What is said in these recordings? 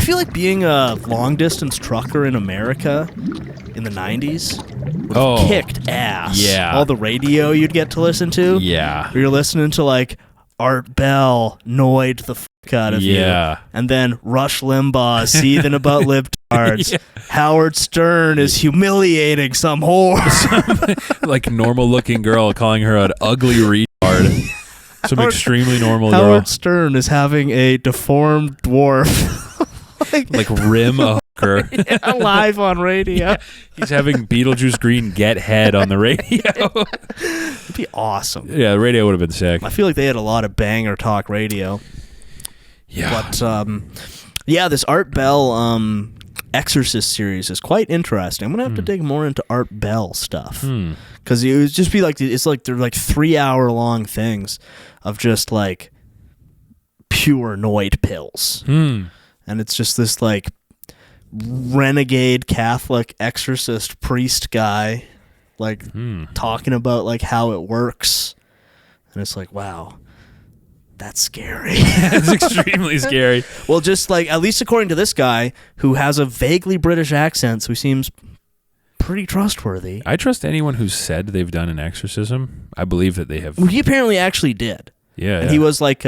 feel like being a long-distance trucker in America in the 90s would have kicked ass. Yeah. All the radio you'd get to listen to. Yeah. You're listening to, like, Art Bell annoyed the fuck out of you. And then Rush Limbaugh seething about libtards. Howard Stern is humiliating some whore. Like normal-looking girl calling her an ugly retard. Some extremely normal girl. Howard Stern is having a deformed dwarf. like Rim a hooker. Live on radio. He's having Beetlejuice Green get head on the radio. It'd be awesome. Yeah, the radio would have been sick. I feel like they had a lot of banger talk radio. Yeah. But, this Art Bell Exorcist series is quite interesting. I'm going to have to dig more into Art Bell stuff. Because it would just be like, it's like they're like 3-hour-long things of just like pure Noid pills. And it's just this like renegade Catholic exorcist priest guy like talking about like how it works. And it's like, wow, that's scary. It's extremely scary. Well, just like, at least according to this guy who has a vaguely British accent, so he seems pretty trustworthy. I trust anyone who's said they've done an exorcism. I believe that they have. Well, he apparently actually did. Yeah. And he was like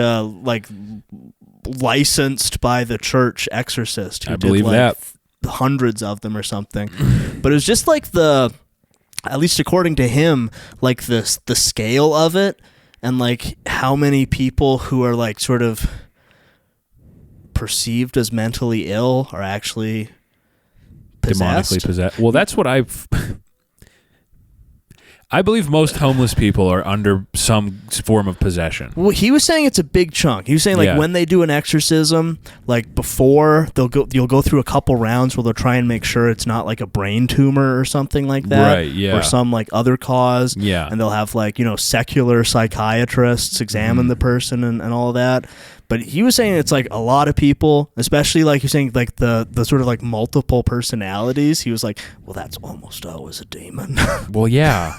licensed by the church exorcist. Who I believe did, like, that. Hundreds of them or something. But it was just like at least according to him, like the scale of it and like how many people who are like sort of perceived as mentally ill are actually possessed. Demonically possessed. Well, that's what I believe most homeless people are under some form of possession. Well, he was saying it's a big chunk. He was saying like when they do an exorcism, like before you'll go through a couple rounds where they'll try and make sure it's not like a brain tumor or something like that, right? Yeah, or some like other cause. Yeah, and they'll have like secular psychiatrists examine the person and all of that. But he was saying it's like a lot of people, especially like you're saying like the sort of like multiple personalities. He was like, well, that's almost always a demon. Well, yeah.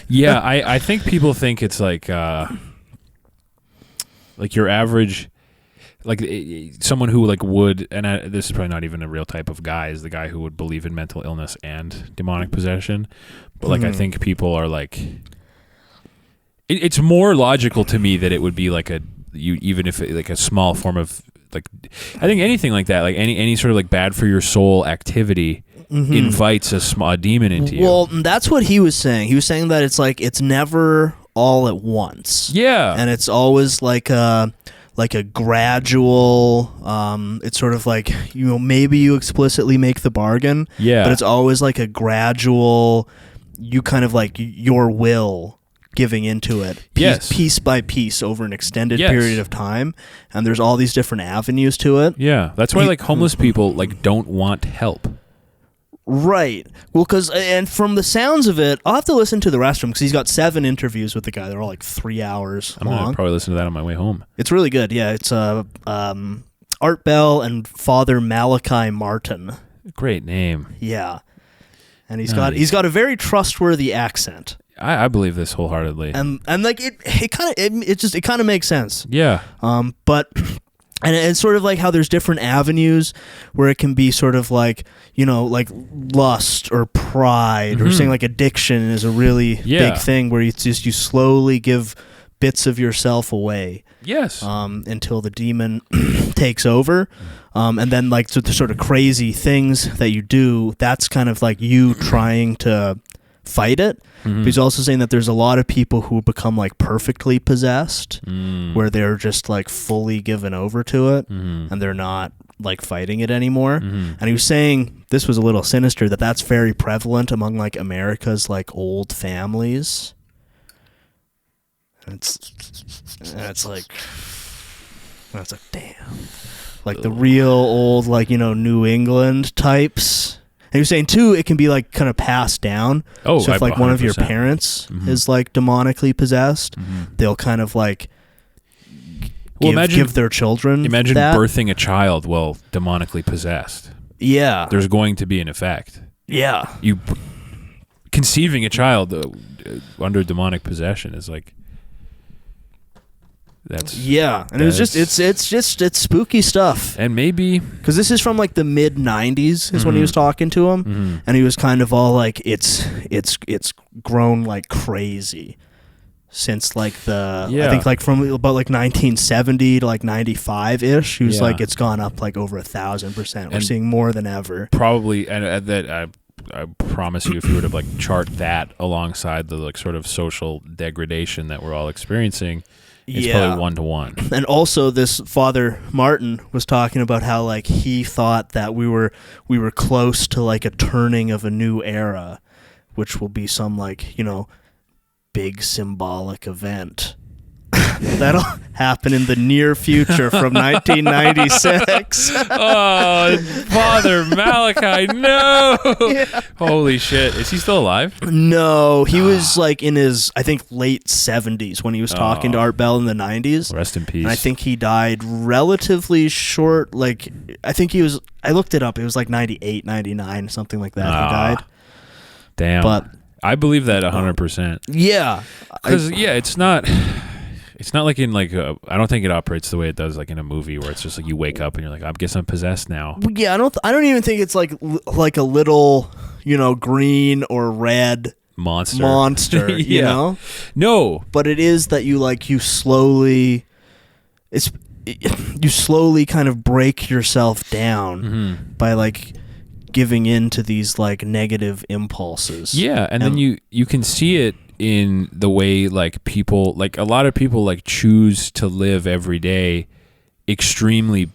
Yeah, I think people think it's like your average, like someone who like would, and this is probably not even a real type of guy, is the guy who would believe in mental illness and demonic possession. But like I think people are like, it's more logical to me that it would be like even if like a small form of like, I think anything like that, like any sort of like bad for your soul activity invites a demon into you. Well, that's what he was saying. He was saying that it's like it's never all at once. Yeah, and it's always like a gradual. It's sort of like maybe you explicitly make the bargain. Yeah, but it's always like a gradual. You kind of like your will giving into it piece by piece over an extended period of time, and there's all these different avenues to it. Yeah, that's why like homeless people like don't want help. Right. Well, and from the sounds of it, I'll have to listen to the rest of them because he's got 7 interviews with the guy. They're all like 3 hours long. I'm gonna probably listen to that on my way home. It's really good. Yeah, it's Art Bell and Father Malachi Martin. Great name. Yeah, and he's got a very trustworthy accent. I believe this wholeheartedly. And like it kind of makes sense. Yeah. But and it's sort of like how there's different avenues where it can be sort of like, like lust or pride or saying like addiction is a really big thing where it's just you slowly give bits of yourself away. Yes. Until the demon takes over. And then like the sort of crazy things that you do, that's kind of like you trying to fight it. But he's also saying that there's a lot of people who become like perfectly possessed where they're just like fully given over to it and they're not like fighting it anymore. And he was saying, this was a little sinister, that that's very prevalent among like America's like old families. And it's like damn, like the real old like New England types. And he was saying too, it can be like kind of passed down. Oh, so if like 100%. One of your parents is like demonically possessed, they'll kind of like give their children. Imagine birthing a child while demonically possessed. Yeah, there's going to be an effect. Yeah, you conceiving a child under demonic possession is like Yeah, and it's spooky stuff. And maybe because this is from like the mid '90s is when he was talking to him, and he was kind of all like, it's grown like crazy since like I think like from about like 1970 to like 95 ish. He was like, it's gone up like over 1,000%. We're seeing more than ever. Probably, and that I promise you, if you were to like chart that alongside the like sort of social degradation that we're all experiencing, it's probably 1-to-1. And also, this Father Martin was talking about how like he thought that we were close to like a turning of a new era, which will be some like, you know, big symbolic event. That'll happen in the near future from 1996. Oh, Father Malachi, no! Yeah. Holy shit. Is he still alive? No, he was like in his, I think, late 70s when he was talking to Art Bell in the 90s. Rest in peace. And I think he died relatively short. Like, I think he was, I looked it up, it was like 98, 99, something like that. He died. Damn. But I believe that 100%. Yeah. Because, it's not... It's not like in like I don't think it operates the way it does like in a movie where it's just like you wake up and you're like, I guess I'm possessed now. Yeah, I don't even think it's like a little, you know, green or red monster, you know? No, but it is that you slowly kind of break yourself down by like giving in to these like negative impulses. Yeah, and then you can see it in the way like people, like a lot of people like choose to live every day extremely,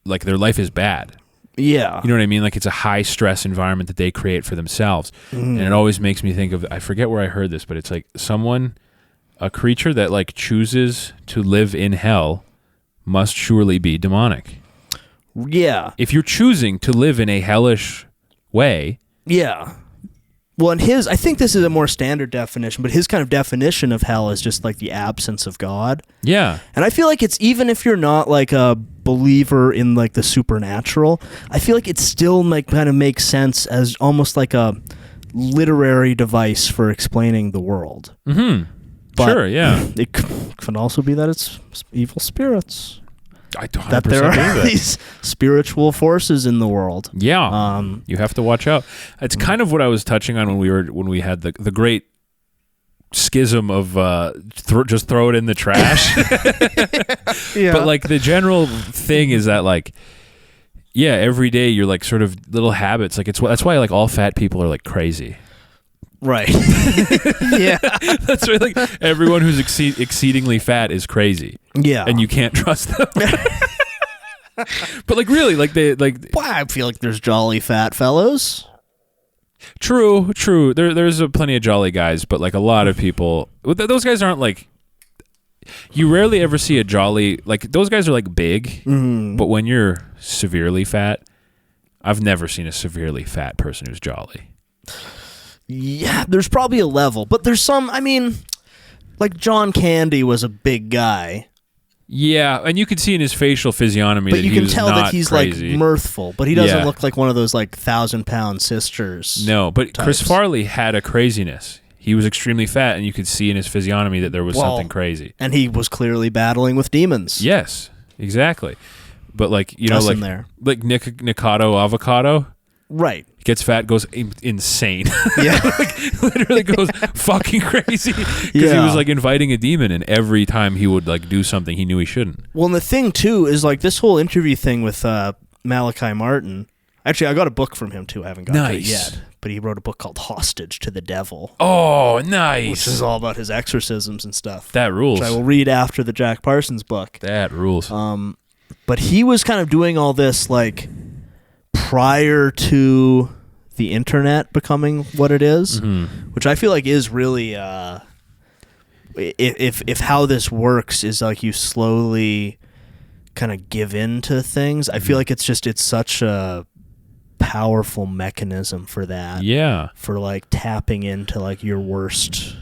like their life is bad. Yeah. You know what I mean? Like it's a high stress environment that they create for themselves. And it always makes me think of, I forget where I heard this, but it's like a creature that like chooses to live in hell must surely be demonic. Yeah. If you're choosing to live in a hellish way. Yeah. Well, and I think this is a more standard definition, but his kind of definition of hell is just like the absence of God. Yeah. And I feel like it's, even if you're not like a believer in like the supernatural, I feel like it still like kind of makes sense as almost like a literary device for explaining the world. Mm-hmm. But sure, yeah. It can also be that it's evil spirits. I 100% that there are these spiritual forces in the world. Yeah, you have to watch out. It's kind of what I was touching on when we had the great schism of just throw it in the trash. Yeah. But like the general thing is that like, yeah, every day you're like sort of little habits. Like that's why like all fat people are like crazy. Right. Yeah. That's why like everyone who's exceedingly fat is crazy. Yeah. And you can't trust them. But like really, like they like. Well, I feel like there's jolly fat fellows. True. There's plenty of jolly guys, but like a lot of people, those guys aren't like. You rarely ever see a jolly, like those guys are like big, but when you're severely fat, I've never seen a severely fat person who's jolly. Yeah, there's probably a level, but there's some, I mean, like John Candy was a big guy. Yeah, and you could see in his facial physiognomy but that you he can was tell not that he's crazy. Like mirthful, but he doesn't look like one of those like 1,000-pound sisters. No, but types. Chris Farley had a craziness. He was extremely fat, and you could see in his physiognomy that there was something crazy. And he was clearly battling with demons. Yes, exactly. But like, you know, like Nikado Avocado. Right. Gets fat, goes insane. Yeah. Like, literally goes fucking crazy. Because he was like inviting a demon, and every time he would like do something he knew he shouldn't. Well, and the thing too is like this whole interview thing with Malachi Martin. Actually, I got a book from him too. I haven't got to it yet. But he wrote a book called Hostage to the Devil. Oh, nice. Which is all about his exorcisms and stuff. That rules. Which I will read after the Jack Parsons book. That rules. But he was kind of doing all this like prior to the internet becoming what it is, which I feel like is really if how this works is like you slowly kind of give in to things. I feel like it's such a powerful mechanism for that. Yeah. For like tapping into like your worst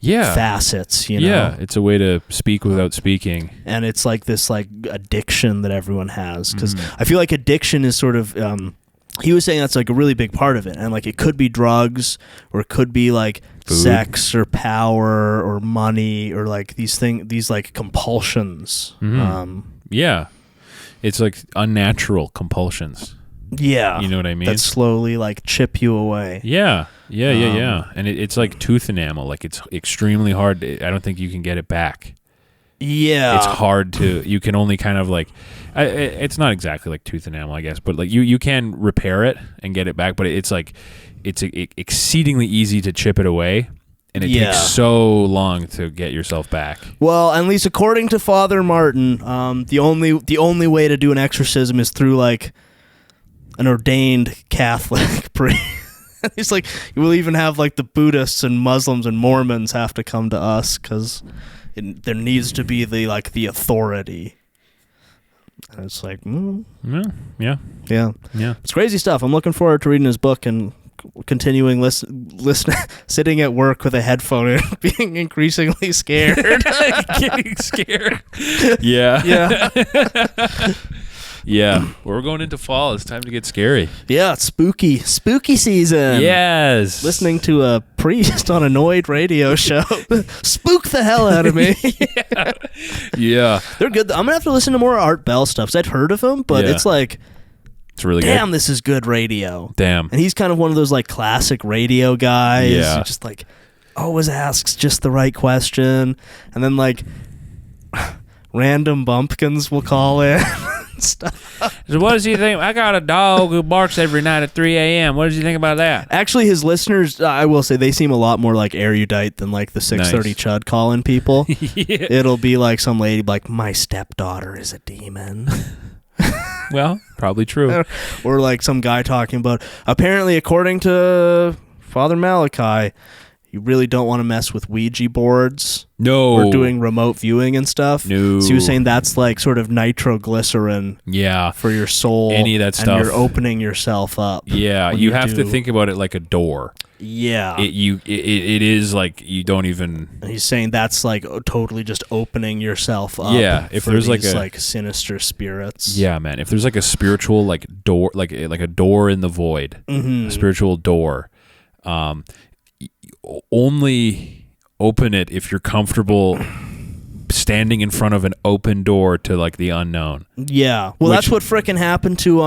facets, you know. Yeah, it's a way to speak without speaking. And it's like this like addiction that everyone has, because I feel like addiction is sort of he was saying that's like a really big part of it, and like it could be drugs, or it could be like Food. sex or power or money, or like these like compulsions. Yeah, it's like unnatural compulsions. Yeah, You know what I mean? that slowly like chip you away. Yeah. And it's like tooth enamel. Like it's extremely hard. I don't think you can get it back. Yeah, It's hard to. You can only kind of like. It's not exactly like tooth enamel, I guess, but like you can repair it and get it back. But it's like it's exceedingly easy to chip it away, and it takes so long to get yourself back. Well, at least according to Father Martin, the only way to do an exorcism is through like an ordained Catholic priest. He's like, we'll even have like the Buddhists and Muslims and Mormons have to come to us because there needs to be the authority. And it's like, Yeah. It's crazy stuff. I'm looking forward to reading his book and continuing listen, sitting at work with a headphone and being increasingly scared. Getting scared. Yeah. Yeah. Well, we're going into fall. It's time to get scary. Yeah, it's spooky season. Yes. Listening to a priest on a Noid radio show spook the hell out of me. Yeah. They're good. I'm gonna have to listen to more Art Bell stuff because I'd heard of him, but it's like, it's really damn, good. this is good radio. Damn. And he's kind of one of those like classic radio guys. Yeah. Who just like always asks just the right question, and then like random bumpkins will call in. Stuff. So what does he think? I got a dog who barks every night at 3 a.m. What does he think about that? Actually, his listeners, I will say, they seem a lot more like erudite than like the 630 Chud calling people. Yeah. It'll be like some lady like, my stepdaughter is a demon. Well, probably true. Or like some guy talking about, apparently, according to Father Malachi, you really don't want to mess with Ouija boards. No. Or doing remote viewing and stuff. No. So he was saying that's like sort of nitroglycerin for your soul. Any of that stuff. And you're opening yourself up. Yeah, you have to think about it like a door. Yeah. It is like you don't even... And he's saying that's like totally just opening yourself up. Yeah, if there's these, like sinister spirits. Yeah, man. If there's like a spiritual like door, like a door in the void, a spiritual door, only open it if you're comfortable standing in front of an open door to like the unknown. Yeah. Well, that's what frickin' happened to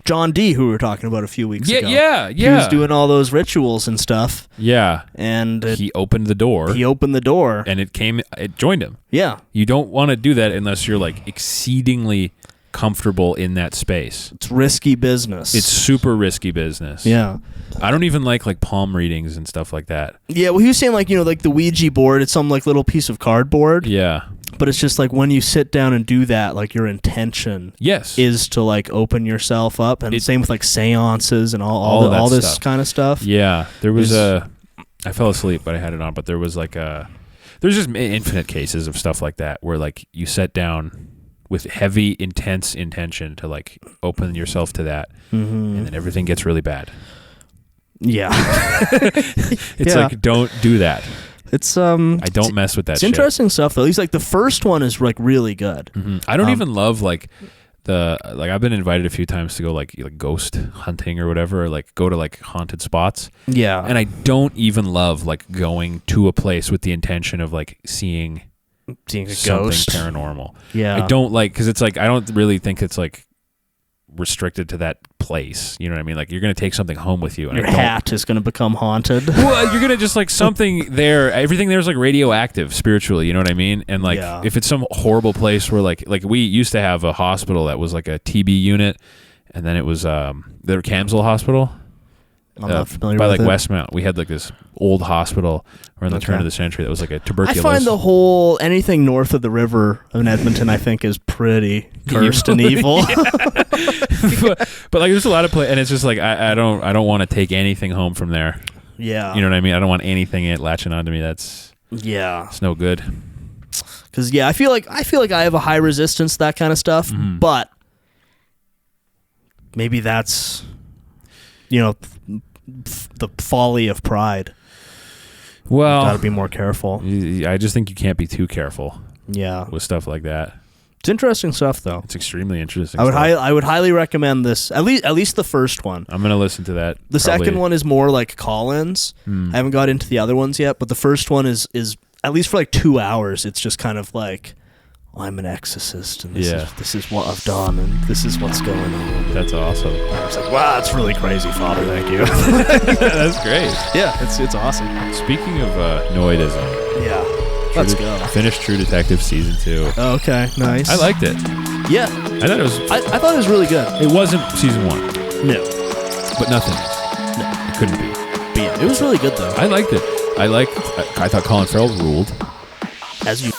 John D, who we were talking about a few weeks ago. Yeah. He was doing all those rituals and stuff. Yeah. And he opened the door. And it joined him. Yeah. You don't want to do that unless you're like exceedingly comfortable in that space. It's risky business. It's super risky business. Yeah. I don't even like palm readings and stuff like that. Yeah, well, he was saying like, like the Ouija board, it's some like little piece of cardboard. Yeah. But it's just like when you sit down and do that, like your intention is to like open yourself up. And same with like seances and all this stuff. kind of stuff. Yeah. There was I fell asleep, but I had it on. But there was like there's just infinite cases of stuff like that where like you sat down with heavy, intense intention to like open yourself to that. And then everything gets really bad. Yeah. It's like, don't do that. It's I don't mess with that it's shit. Interesting stuff though. At least like the first one is like really good. I don't even love like I've been invited a few times to go like ghost hunting or whatever, or like go to like haunted spots. Yeah. And I don't even love like going to a place with the intention of like seeing a something ghost paranormal. Yeah. I don't like, because it's like I don't really think it's like restricted to that place. You know what I mean? Like you're going to take something home with you. And your hat is going to become haunted. Well, you're going to just like something there. Everything there is like radioactive spiritually. You know what I mean? And like if it's some horrible place where like we used to have a hospital that was like a TB unit, and then it was the Camsell Hospital. I'm not familiar by with like it. Westmount. We had like this old hospital around the turn of the century that was like a tuberculosis. I find anything north of the river of Edmonton, I think, is pretty cursed and evil. but like there's a lot of and it's just like I don't want to take anything home from there. Yeah. You know what I mean? I don't want anything latching onto me. It's no good. Because I feel like I have a high resistance to that kind of stuff, but maybe that's the folly of pride. Well, got to be more careful. I just think you can't be too careful. Yeah. With stuff like that. It's interesting stuff, though. It's extremely interesting. I would highly recommend this. At least the first one. I'm gonna listen to that. The second one is more like call-ins. Hmm. I haven't got into the other ones yet, but the first one is at least for like 2 hours. It's just kind of like, I'm an exorcist, and this is what I've done, and this is what's going on. That's awesome. I was like, wow, that's really crazy, Father. Thank you. That's great. Yeah, it's awesome. Speaking of Noidism, Yeah, let's go. Finished True Detective season 2. Okay, nice. I liked it. Yeah, I thought it was. I thought it was really good. It wasn't season 1, No, but nothing is. no, It couldn't be. but yeah, it was really good though. I liked it. I thought Colin Farrell ruled. As you